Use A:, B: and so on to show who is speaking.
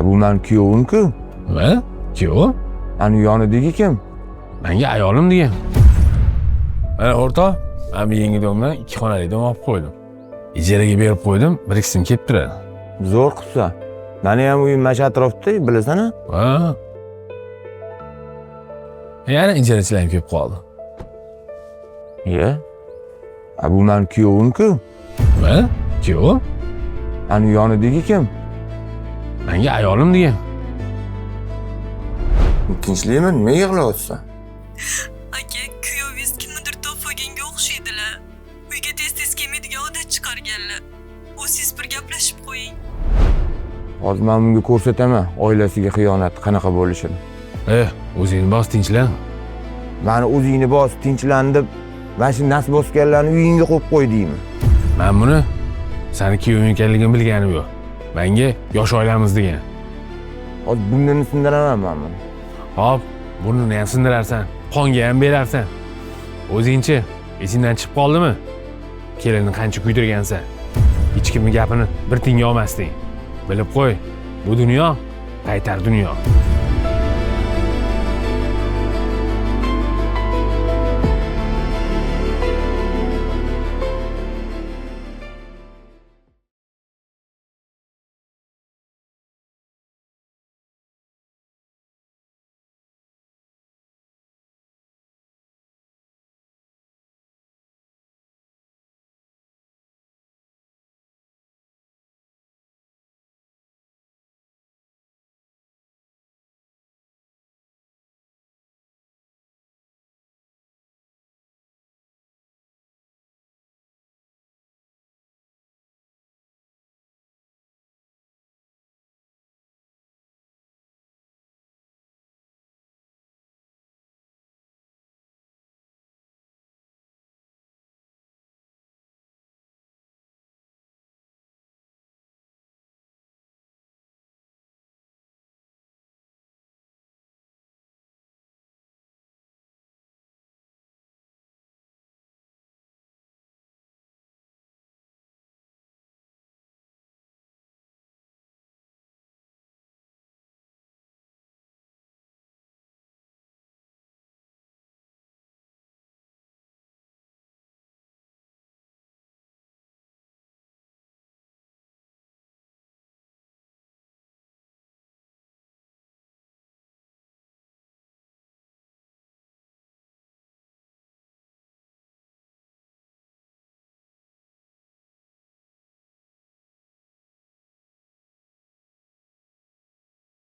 A: Bu men kuyovim-ku.
B: Nima? Kuyov?
A: Ani yonidagi kim?
B: Menga ayolim degan. Mana o'rtoq, men bu yangi domdan 2 xonali dom olib qo'ydim. Ijaraga berib qo'ydim, bir ikkisim kelib turadi.
A: Zo'r qilsa. Meni ham uyim mana shu atrofda, bilasan-a?
B: Ha. Yana ijarachilar kelib qoldi.
A: Bu men kuyovim-ku.
B: Nima? Kuyov?
A: Ani yonidagi kim?
B: Menga ayolim degan.
A: Tinchlikmi? Nima yig'layapsan?
C: Aka, kuyovingiz kimnidir topganga o'xshaydilar. Uyga tez-tez kelmaydigan odat chiqarganlar. Siz bir gaplashib qo'ying.
A: Hozir men bunga ko'rsataman oilasiga xiyonat qanaqa bo'lishini.
B: O'zingni bos tinchlan.
A: Mani o'zingni bos, tinchlan deb mana shu nas bosganlarni uyingga qo'yib qo'y deymi?
B: Men buni seni kuyoving ekanligini bilganim yo'q. Menga yosh oilamiz degan.
A: Hozir burnini sindiraman men buni.
B: Hop, burnini ham sindirarsan, qonga ham berarsan. O'zingchi esingdan chiqib qoldimi? Kelinni qancha kuydirgansan. Hech kimning gapini bir tinga olmasding. Bilib qo'y, bu dunyo qaytar dunyo.